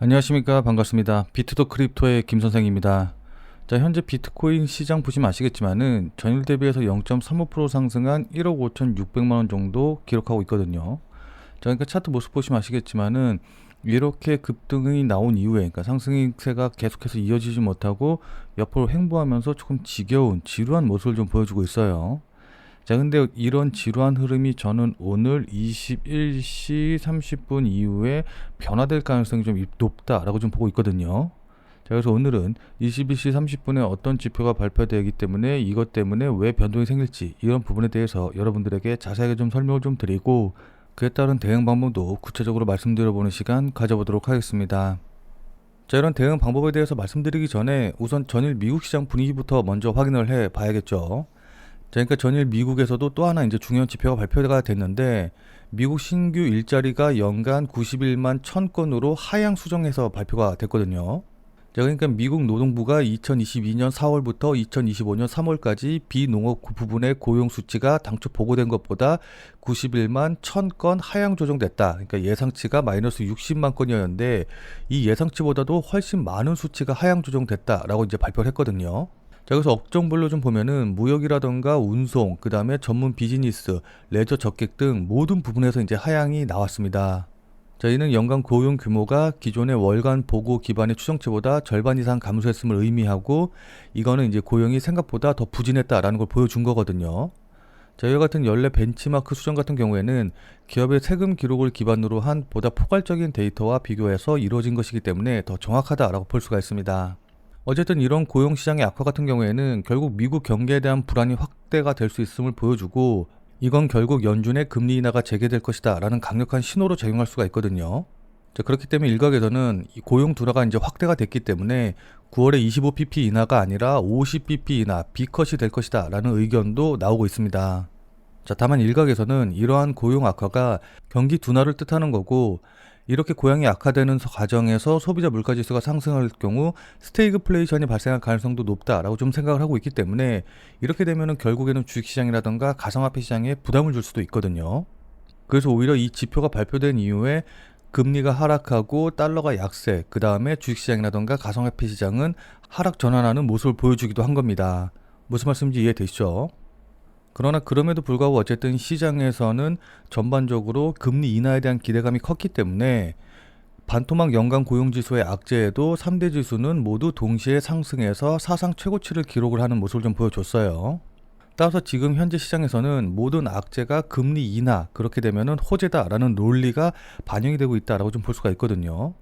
안녕하십니까. 반갑습니다. 비트도 크립토의 김 선생입니다. 자, 현재 비트코인 시장 보시면 아시겠지만은 전일 대비해서 0.35% 상승한 1억 5,600만 원 정도 기록하고 있거든요. 자, 그러니까 차트 모습 보시면 아시겠지만은 이렇게 급등이 나온 이후에, 그러니까 상승세가 계속해서 이어지지 못하고 옆으로 횡보하면서 조금 지겨운 지루한 모습을 좀 보여주고 있어요. 자, 근데 이런 지루한 흐름이 저는 오늘 21시 30분 이후에 변화될 가능성이 좀 높다라고 좀 보고 있거든요. 자, 그래서 오늘은 21시 30분에 어떤 지표가 발표되기 때문에 이것 때문에 왜 변동이 생길지 이런 부분에 대해서 여러분들에게 자세하게 좀 설명을 좀 드리고 그에 따른 대응 방법도 구체적으로 말씀드려보는 시간 가져보도록 하겠습니다. 자, 이런 대응 방법에 대해서 말씀드리기 전에 우선 전일 미국 시장 분위기부터 먼저 확인을 해 봐야겠죠. 자, 그러니까 전일 미국에서도 또 하나 이제 중요한 지표가 발표가 됐는데 미국 신규 일자리가 연간 91만 1000건으로 하향 수정해서 발표가 됐거든요. 자, 그러니까 미국 노동부가 2022년 4월부터 2025년 3월까지 비농업 부분의 고용 수치가 당초 보고된 것보다 91만 1000건 하향 조정됐다. 그러니까 예상치가 마이너스 60만 건이었는데 이 예상치보다도 훨씬 많은 수치가 하향 조정됐다라고 이제 발표를 했거든요. 자, 그래서 업종별로 좀 보면은 무역이라던가 운송, 그 다음에 전문 비즈니스, 레저 접객 등 모든 부분에서 이제 하향이 나왔습니다. 자, 이는 연간 고용 규모가 기존의 월간 보고 기반의 추정치보다 절반 이상 감소했음을 의미하고 이거는 이제 고용이 생각보다 더 부진했다라는 걸 보여준 거거든요. 자, 이와 같은 연례 벤치마크 수정 같은 경우에는 기업의 세금 기록을 기반으로 한 보다 포괄적인 데이터와 비교해서 이루어진 것이기 때문에 더 정확하다라고 볼 수가 있습니다. 어쨌든 이런 고용 시장의 악화 같은 경우에는 결국 미국 경기에 대한 불안이 확대가 될 수 있음을 보여주고 이건 결국 연준의 금리 인하가 재개될 것이다 라는 강력한 신호로 작용할 수가 있거든요. 자, 그렇기 때문에 일각에서는 이 고용 둔화가 이제 확대가 됐기 때문에 9월에 25pp 인하가 아니라 50pp 인하, B컷이 될 것이다 라는 의견도 나오고 있습니다. 자, 다만 일각에서는 이러한 고용 악화가 경기 둔화를 뜻하는 거고 이렇게 고용이 악화되는 과정에서 소비자 물가지수가 상승할 경우 스태그플레이션이 발생할 가능성도 높다라고 좀 생각을 하고 있기 때문에 이렇게 되면은 결국에는 주식시장이라던가 가상화폐 시장에 부담을 줄 수도 있거든요. 그래서 오히려 이 지표가 발표된 이후에 금리가 하락하고 달러가 약세, 그 다음에 주식시장이라던가 가상화폐 시장은 하락 전환하는 모습을 보여주기도 한 겁니다. 무슨 말씀인지 이해되시죠? 그러나 그럼에도 불구하고 어쨌든 시장에서는 전반적으로 금리 인하에 대한 기대감이 컸기 때문에 반토막 연간 고용지수의 악재에도 3대 지수는 모두 동시에 상승해서 사상 최고치를 기록을 하는 모습을 좀 보여줬어요. 따라서 지금 현재 시장에서는 모든 악재가 금리 인하, 그렇게 되면은 호재다라는 논리가 반영이 되고 있다라고 좀 볼 수가 있거든요.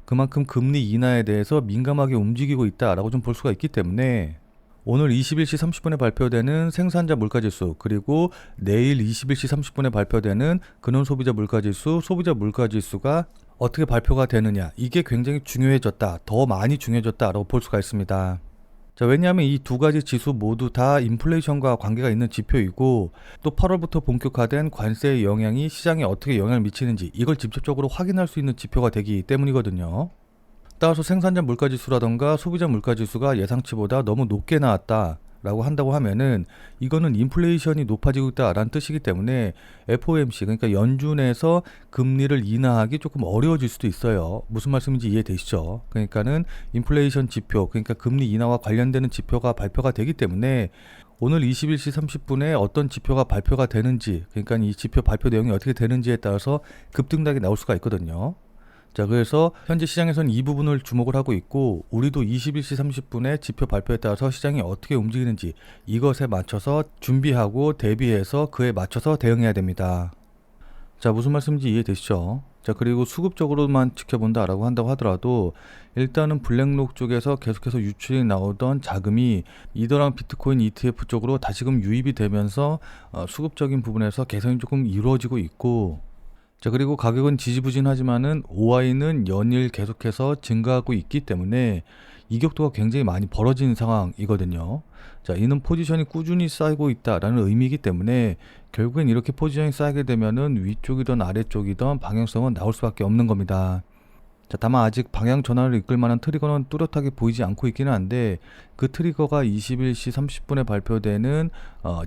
그만큼 금리 인하에 대해서 민감하게 움직이고 있다라고 좀 볼 수가 있기 때문에 오늘 21시 30분에 발표되는 생산자 물가지수 그리고 내일 21시 30분에 발표되는 근원소비자 물가지수, 소비자 물가지수가 어떻게 발표가 되느냐 이게 굉장히 중요해졌다, 더 많이 중요해졌다라고 볼 수가 있습니다. 자, 왜냐하면 이 두 가지 지수 모두 다 인플레이션과 관계가 있는 지표이고 또 8월부터 본격화된 관세의 영향이 시장에 어떻게 영향을 미치는지 이걸 직접적으로 확인할 수 있는 지표가 되기 때문이거든요. 따라서 생산자 물가지수라던가 소비자 물가지수가 예상치보다 너무 높게 나왔다라고 한다고 하면은 이거는 인플레이션이 높아지고 있다라는 뜻이기 때문에 FOMC, 그러니까 연준에서 금리를 인하하기 조금 어려워질 수도 있어요. 무슨 말씀인지 이해되시죠? 그러니까는 인플레이션 지표, 그러니까 금리 인하와 관련되는 지표가 발표가 되기 때문에 오늘 21시 30분에 어떤 지표가 발표가 되는지, 그러니까 이 지표 발표 내용이 어떻게 되는지에 따라서 급등락이 나올 수가 있거든요. 자, 그래서 현재 시장에서는 이 부분을 주목을 하고 있고 우리도 21시 30분에 지표 발표에 따라서 시장이 어떻게 움직이는지 이것에 맞춰서 준비하고 대비해서 그에 맞춰서 대응해야 됩니다. 자, 무슨 말씀인지 이해되시죠? 자, 그리고 수급적으로만 지켜본다라고 한다고 하더라도 일단은 블랙록 쪽에서 계속해서 유출이 나오던 자금이 이더랑 비트코인 ETF 쪽으로 다시금 유입이 되면서 수급적인 부분에서 개선이 조금 이루어지고 있고, 자, 그리고 가격은 지지부진하지만은 OI는 연일 계속해서 증가하고 있기 때문에 이격도가 굉장히 많이 벌어진 상황이거든요. 자, 이는 포지션이 꾸준히 쌓이고 있다라는 의미이기 때문에 결국엔 이렇게 포지션이 쌓이게 되면은 위쪽이든 아래쪽이든 방향성은 나올 수밖에 없는 겁니다. 자, 다만 아직 방향 전환을 이끌 만한 트리거는 뚜렷하게 보이지 않고 있기는 한데 그 트리거가 21시 30분에 발표되는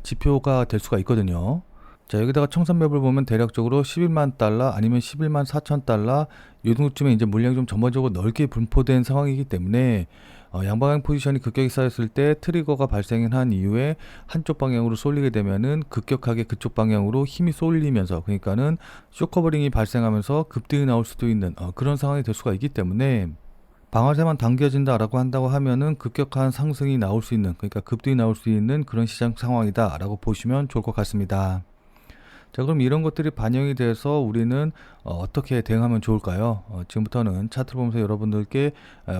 지표가 될 수가 있거든요. 자, 여기다가 청산맵을 보면 대략적으로 11만 달러 아니면 11만 4천 달러 이 정도쯤에 이제 물량이 좀 전반적으로 넓게 분포된 상황이기 때문에 양방향 포지션이 급격히 쌓였을 때 트리거가 발생한 이후에 한쪽 방향으로 쏠리게 되면은 급격하게 그쪽 방향으로 힘이 쏠리면서, 그러니까는 쇼커버링이 발생하면서 급등이 나올 수도 있는 그런 상황이 될 수가 있기 때문에, 방아쇠만 당겨진다라고 한다고 하면은 급격한 상승이 나올 수 있는, 그러니까 급등이 나올 수 있는 그런 시장 상황이다라고 보시면 좋을 것 같습니다. 자, 그럼 이런 것들이 반영이 돼서 우리는 어떻게 대응하면 좋을까요? 지금부터는 차트를 보면서 여러분들께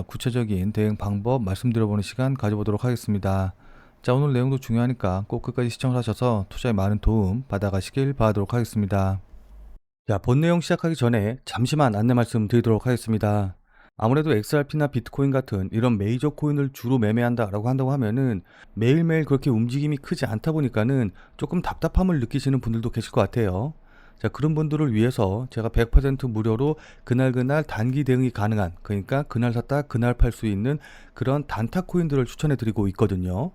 구체적인 대응 방법 말씀드려보는 시간 가져보도록 하겠습니다. 자, 오늘 내용도 중요하니까 꼭 끝까지 시청을 하셔서 투자에 많은 도움 받아가시길 바라도록 하겠습니다. 자, 본 내용 시작하기 전에 잠시만 안내 말씀 드리도록 하겠습니다. 아무래도 XRP나 비트코인 같은 이런 메이저 코인을 주로 매매한다라고 한다고 하면은 매일매일 그렇게 움직임이 크지 않다 보니까는 조금 답답함을 느끼시는 분들도 계실 것 같아요. 자, 그런 분들을 위해서 제가 100% 무료로 그날그날 단기 대응이 가능한, 그러니까 그날 샀다 그날 팔 수 있는 그런 단타 코인들을 추천해 드리고 있거든요.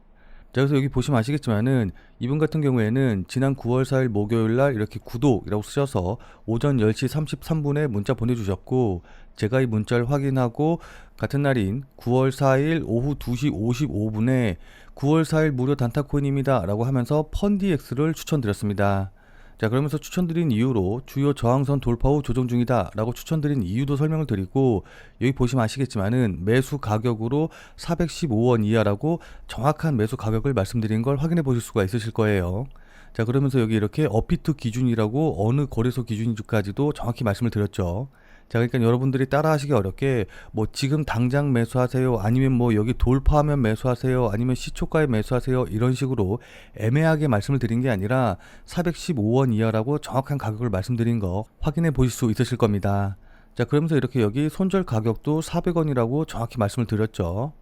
자, 그래서 여기 보시면 아시겠지만은 이분 같은 경우에는 지난 9월 4일 목요일날 이렇게 구독이라고 쓰셔서 오전 10시 33분에 문자 보내주셨고, 제가 이 문자를 확인하고 같은 날인 9월 4일 오후 2시 55분에 9월 4일 무료 단타코인입니다 라고 하면서 펀디엑스를 추천드렸습니다. 자, 그러면서 추천드린 이유로 주요 저항선 돌파 후 조정 중이다 라고 추천드린 이유도 설명을 드리고, 여기 보시면 아시겠지만은 매수 가격으로 415원 이하라고 정확한 매수 가격을 말씀드린 걸 확인해 보실 수가 있으실 거예요. 자, 그러면서 여기 이렇게 업비트 기준이라고 어느 거래소 기준인지까지도 정확히 말씀을 드렸죠. 자, 그러니까 여러분들이 따라 하시기 어렵게 뭐 지금 당장 매수하세요, 아니면 뭐 여기 돌파하면 매수하세요, 아니면 시초가에 매수하세요, 이런 식으로 애매하게 말씀을 드린 게 아니라 415원 이하라고 정확한 가격을 말씀드린 거 확인해 보실 수 있으실 겁니다. 자, 그러면서 이렇게 여기 손절 가격도 400원이라고 정확히 말씀을 드렸죠.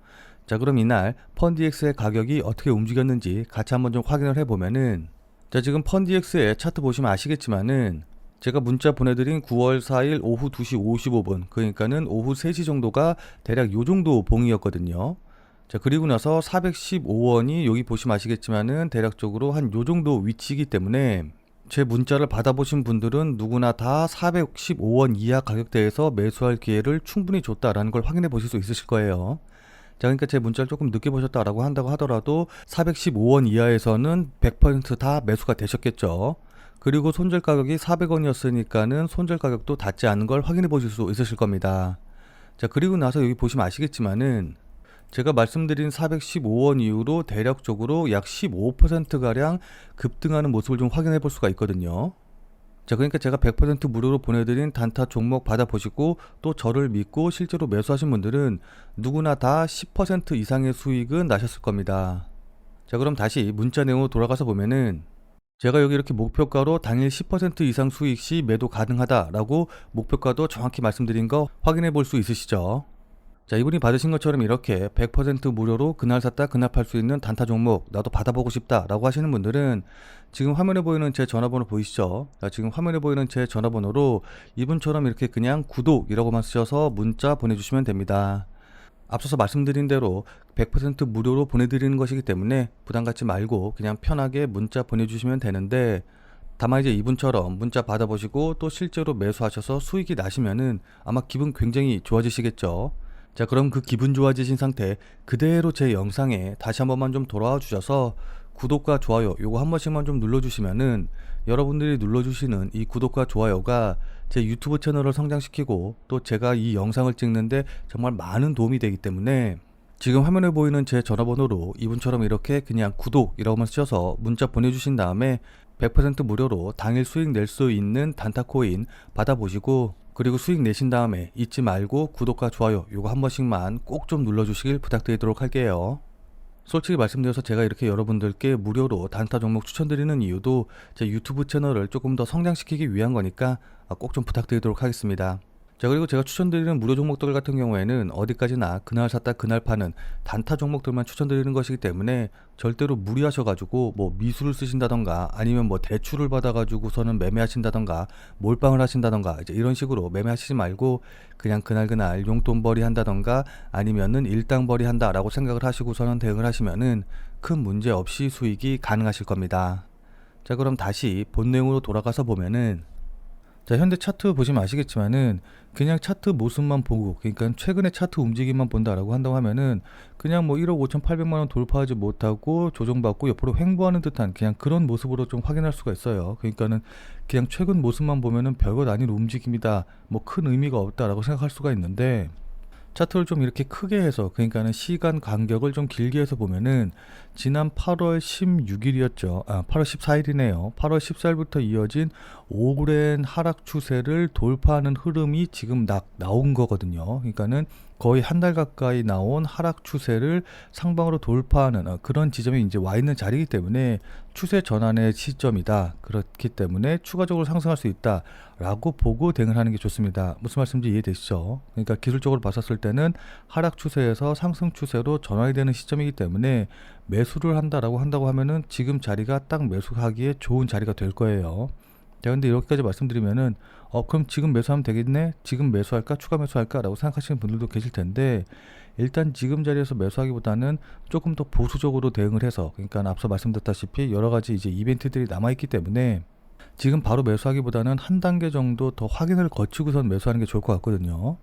자, 그럼 이날 펀디엑스의 가격이 어떻게 움직였는지 같이 한번 좀 확인을 해보면은, 자, 지금 펀디엑스의 차트 보시면 아시겠지만은 제가 문자 보내드린 9월 4일 오후 2시 55분, 그러니까는 오후 3시 정도가 대략 요 정도 봉이었거든요. 자, 그리고 나서 415원이 여기 보시면 아시겠지만은 대략적으로 한 요 정도 위치이기 때문에 제 문자를 받아보신 분들은 누구나 다 415원 이하 가격대에서 매수할 기회를 충분히 줬다라는 걸 확인해 보실 수 있으실 거예요. 자, 그러니까 제 문자를 조금 늦게 보셨다라고 한다고 하더라도 415원 이하에서는 100%다 매수가 되셨겠죠. 그리고 손절 가격이 400원이었으니까는 손절 가격도 닿지 않은 걸 확인해 보실 수 있으실 겁니다. 자, 그리고 나서 여기 보시면 아시겠지만은 제가 말씀드린 415원 이후로 대략적으로 약 15%가량 급등하는 모습을 좀 확인해 볼 수가 있거든요. 자, 그러니까 제가 100% 무료로 보내드린 단타 종목 받아보시고 또 저를 믿고 실제로 매수하신 분들은 누구나 다 10% 이상의 수익은 나셨을 겁니다. 자, 그럼 다시 문자 내용으로 돌아가서 보면은 제가 여기 이렇게 목표가로 당일 10% 이상 수익 시 매도 가능하다라고 목표가도 정확히 말씀드린 거 확인해 볼 수 있으시죠? 자, 이분이 받으신 것처럼 이렇게 100% 무료로 그날 샀다 그날 팔 수 있는 단타 종목 나도 받아보고 싶다 라고 하시는 분들은 지금 화면에 보이는 제 전화번호 보이시죠? 자, 지금 화면에 보이는 제 전화번호로 이분처럼 이렇게 그냥 구독이라고만 쓰셔서 문자 보내주시면 됩니다. 앞서서 말씀드린 대로 100% 무료로 보내드리는 것이기 때문에 부담 갖지 말고 그냥 편하게 문자 보내주시면 되는데, 다만 이제 이분처럼 문자 받아보시고 또 실제로 매수하셔서 수익이 나시면은 아마 기분 굉장히 좋아지시겠죠. 자, 그럼 그 기분 좋아지신 상태 그대로 제 영상에 다시 한 번만 좀 돌아와 주셔서 구독과 좋아요 요거 한 번씩만 좀 눌러주시면은 여러분들이 눌러주시는 이 구독과 좋아요가 제 유튜브 채널을 성장시키고 또 제가 이 영상을 찍는데 정말 많은 도움이 되기 때문에 지금 화면에 보이는 제 전화번호로 이분처럼 이렇게 그냥 구독이라고만 쓰셔서 문자 보내주신 다음에 100% 무료로 당일 수익 낼 수 있는 단타코인 받아보시고, 그리고 수익 내신 다음에 잊지 말고 구독과 좋아요 요거 한 번씩만 꼭 좀 눌러주시길 부탁드리도록 할게요. 솔직히 말씀드려서 제가 이렇게 여러분들께 무료로 단타 종목 추천드리는 이유도 제 유튜브 채널을 조금 더 성장시키기 위한 거니까 꼭 좀 부탁드리도록 하겠습니다. 자, 그리고 제가 추천드리는 무료 종목들 같은 경우에는 어디까지나 그날 샀다 그날 파는 단타 종목들만 추천드리는 것이기 때문에 절대로 무리하셔가지고 뭐 미수를 쓰신다던가 아니면 뭐 대출을 받아가지고서는 매매하신다던가 몰빵을 하신다던가 이제 이런 식으로 매매하시지 말고 그냥 그날 용돈벌이 한다던가 아니면은 일당벌이 한다라고 생각을 하시고서는 대응을 하시면은 큰 문제 없이 수익이 가능하실 겁니다. 자, 그럼 다시 본 내용으로 돌아가서 보면은, 자, 현재 차트 보시면 아시겠지만은 그냥 차트 모습만 보고, 그러니까 최근의 차트 움직임만 본다라고 한다고 하면은 그냥 뭐 1억 5,800만 원 돌파하지 못하고 조정받고 옆으로 횡보하는 듯한 그냥 그런 모습으로 좀 확인할 수가 있어요. 그러니까는 그냥 최근 모습만 보면은 별것 아닌 움직임이다, 뭐 큰 의미가 없다라고 생각할 수가 있는데, 차트를 좀 이렇게 크게 해서, 그러니까는 시간 간격을 좀 길게 해서 보면은 지난 8월 16일이었죠. 8월 14일이네요. 8월 14일부터 이어진 오랜 하락 추세를 돌파하는 흐름이 지금 나온 거거든요. 그러니까는 거의 한 달 가까이 나온 하락 추세를 상방으로 돌파하는 그런 지점에 이제 와 있는 자리이기 때문에 추세 전환의 시점이다. 그렇기 때문에 추가적으로 상승할 수 있다 라고 보고 대응을 하는 게 좋습니다. 무슨 말씀인지 이해되시죠? 그러니까 기술적으로 봤었을 때는 하락 추세에서 상승 추세로 전환이 되는 시점이기 때문에 매수를 한다라고 한다고 하면은 지금 자리가 딱 매수하기에 좋은 자리가 될 거예요. 자, 근데 이렇게까지 말씀드리면은 그럼 지금 매수하면 되겠네? 지금 매수할까? 추가 매수할까? 라고 생각하시는 분들도 계실 텐데, 일단 지금 자리에서 매수하기보다는 조금 더 보수적으로 대응을 해서, 그러니까 앞서 말씀드렸다시피 여러 가지 이제 이벤트들이 남아있기 때문에 지금 바로 매수하기보다는 한 단계 정도 더 확인을 거치고선 매수하는 게 좋을 것 같거든요.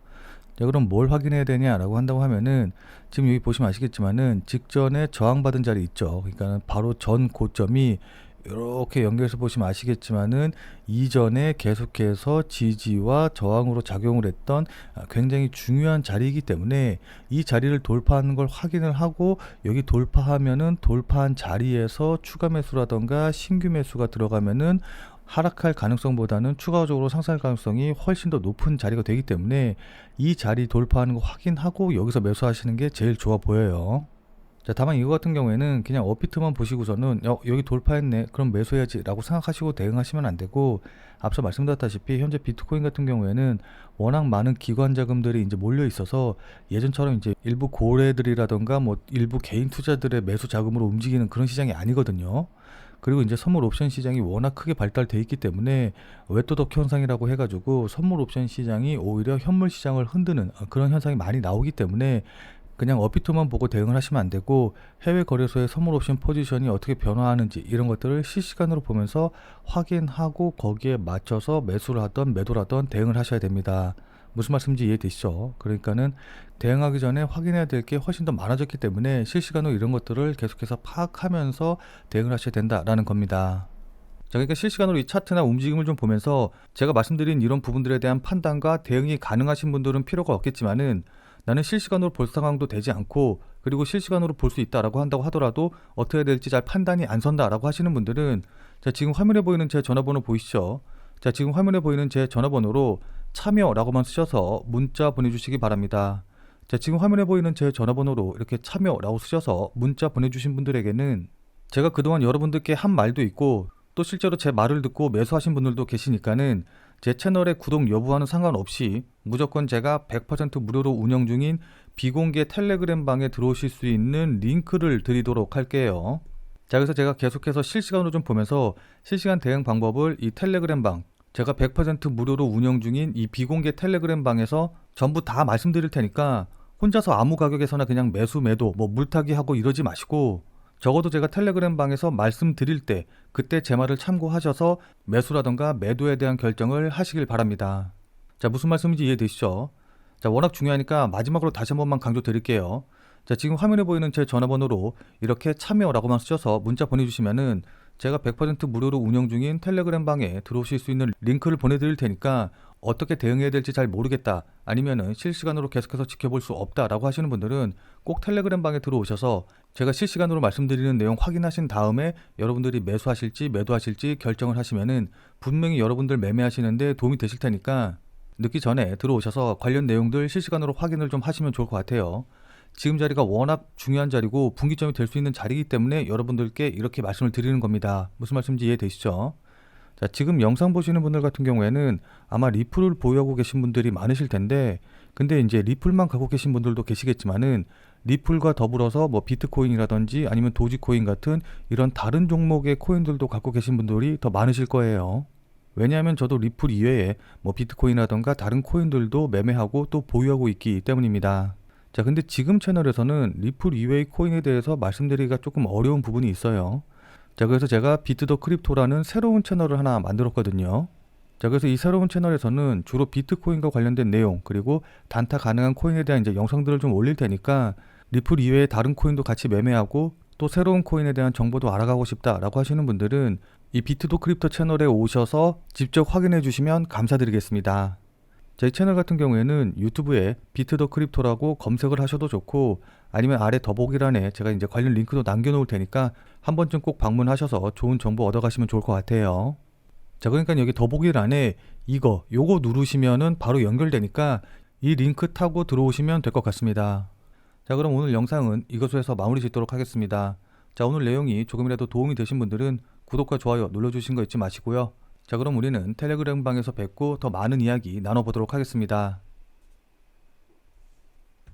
자, 그럼 뭘 확인해야 되냐라고 한다고 하면은 지금 여기 보시면 아시겠지만은 직전에 저항받은 자리 있죠. 그러니까 바로 전 고점이 이렇게 연결해서 보시면 아시겠지만은 이전에 계속해서 지지와 저항으로 작용을 했던 굉장히 중요한 자리이기 때문에 이 자리를 돌파하는 걸 확인을 하고, 여기 돌파하면은 돌파한 자리에서 추가 매수라던가 신규 매수가 들어가면은 하락할 가능성보다는 추가적으로 상승할 가능성이 훨씬 더 높은 자리가 되기 때문에 이 자리 돌파하는 거 확인하고 여기서 매수하시는 게 제일 좋아 보여요. 자, 다만 이거 같은 경우에는 그냥 업비트만 보시고서는 여기 돌파했네, 그럼 매수해야지 라고 생각하시고 대응하시면 안 되고, 앞서 말씀드렸다시피 현재 비트코인 같은 경우에는 워낙 많은 기관 자금들이 이제 몰려 있어서 예전처럼 이제 일부 고래들이라던가 뭐 일부 개인 투자들의 매수 자금으로 움직이는 그런 시장이 아니거든요. 그리고 이제 선물 옵션 시장이 워낙 크게 발달돼 있기 때문에 웨토덕 현상이라고 해가지고 선물 옵션 시장이 오히려 현물 시장을 흔드는 그런 현상이 많이 나오기 때문에 그냥 업비트만 보고 대응을 하시면 안 되고, 해외 거래소의 선물 옵션 포지션이 어떻게 변화하는지 이런 것들을 실시간으로 보면서 확인하고 거기에 맞춰서 매수를 하던 매도를 하던 대응을 하셔야 됩니다. 무슨 말씀인지 이해되시죠? 그러니까는 대응하기 전에 확인해야 될 게 훨씬 더 많아졌기 때문에 실시간으로 이런 것들을 계속해서 파악하면서 대응을 하셔야 된다라는 겁니다. 자, 그러니까 실시간으로 이 차트나 움직임을 좀 보면서 제가 말씀드린 이런 부분들에 대한 판단과 대응이 가능하신 분들은 필요가 없겠지만은, 나는 실시간으로 볼 상황도 되지 않고 그리고 실시간으로 볼 수 있다라고 한다고 하더라도 어떻게 해야 될지 잘 판단이 안 선다라고 하시는 분들은, 자, 지금 화면에 보이는 제 전화번호 보이시죠? 자, 지금 화면에 보이는 제 전화번호로 참여라고만 쓰셔서 문자 보내주시기 바랍니다. 자, 지금 화면에 보이는 제 전화번호로 이렇게 참여라고 쓰셔서 문자 보내주신 분들에게는 제가 그동안 여러분들께 한 말도 있고 또 실제로 제 말을 듣고 매수하신 분들도 계시니까는 제 채널의 구독 여부와는 상관없이 무조건 제가 100% 무료로 운영 중인 비공개 텔레그램 방에 들어오실 수 있는 링크를 드리도록 할게요. 자, 그래서 제가 계속해서 실시간으로 좀 보면서 실시간 대응 방법을 이 텔레그램 방, 제가 100% 무료로 운영 중인 이 비공개 텔레그램 방에서 전부 다 말씀드릴 테니까 혼자서 아무 가격에서나 그냥 매수 매도 뭐 물타기 하고 이러지 마시고, 적어도 제가 텔레그램 방에서 말씀드릴 때 그때 제 말을 참고하셔서 매수라던가 매도에 대한 결정을 하시길 바랍니다. 자, 무슨 말씀인지 이해되시죠? 자, 워낙 중요하니까 마지막으로 다시 한 번만 강조 드릴게요. 자, 지금 화면에 보이는 제 전화번호로 이렇게 참여라고만 쓰셔서 문자 보내주시면은 제가 100% 무료로 운영 중인 텔레그램 방에 들어오실 수 있는 링크를 보내드릴 테니까, 어떻게 대응해야 될지 잘 모르겠다, 아니면은 실시간으로 계속해서 지켜볼 수 없다라고 하시는 분들은 꼭 텔레그램 방에 들어오셔서 제가 실시간으로 말씀드리는 내용 확인하신 다음에 여러분들이 매수하실지 매도하실지 결정을 하시면은 분명히 여러분들 매매하시는데 도움이 되실 테니까 늦기 전에 들어오셔서 관련 내용들 실시간으로 확인을 좀 하시면 좋을 것 같아요. 지금 자리가 워낙 중요한 자리고 분기점이 될 수 있는 자리이기 때문에 여러분들께 이렇게 말씀을 드리는 겁니다. 무슨 말씀인지 이해되시죠? 자, 지금 영상 보시는 분들 같은 경우에는 아마 리플을 보유하고 계신 분들이 많으실 텐데, 근데 이제 리플만 갖고 계신 분들도 계시겠지만은 리플과 더불어서 뭐 비트코인이라든지 아니면 도지코인 같은 이런 다른 종목의 코인들도 갖고 계신 분들이 더 많으실 거예요. 왜냐하면 저도 리플 이외에 뭐 비트코인이라던가 다른 코인들도 매매하고 또 보유하고 있기 때문입니다. 자, 근데 지금 채널에서는 리플 이외의 코인에 대해서 말씀드리기가 조금 어려운 부분이 있어요. 자, 그래서 제가 비트 더 크립토라는 새로운 채널을 하나 만들었거든요. 자, 그래서 이 새로운 채널에서는 주로 비트코인과 관련된 내용, 그리고 단타 가능한 코인에 대한 이제 영상들을 좀 올릴 테니까 리플 이외에 다른 코인도 같이 매매하고 또 새로운 코인에 대한 정보도 알아가고 싶다라고 하시는 분들은 이 비트 더 크립토 채널에 오셔서 직접 확인해 주시면 감사드리겠습니다. 제 채널 같은 경우에는 유튜브에 비트 더 크립토라고 검색을 하셔도 좋고, 아니면 아래 더보기란에 제가 이제 관련 링크도 남겨놓을 테니까 한 번쯤 꼭 방문하셔서 좋은 정보 얻어가시면 좋을 것 같아요. 자, 그러니까 여기 더보기란에 요거 누르시면은 바로 연결되니까 이 링크 타고 들어오시면 될 것 같습니다. 자, 그럼 오늘 영상은 이것으로 해서 마무리 짓도록 하겠습니다. 자, 오늘 내용이 조금이라도 도움이 되신 분들은 구독과 좋아요 눌러주신 거 잊지 마시고요. 자, 그럼 우리는 텔레그램 방에서 뵙고 더 많은 이야기 나눠보도록 하겠습니다.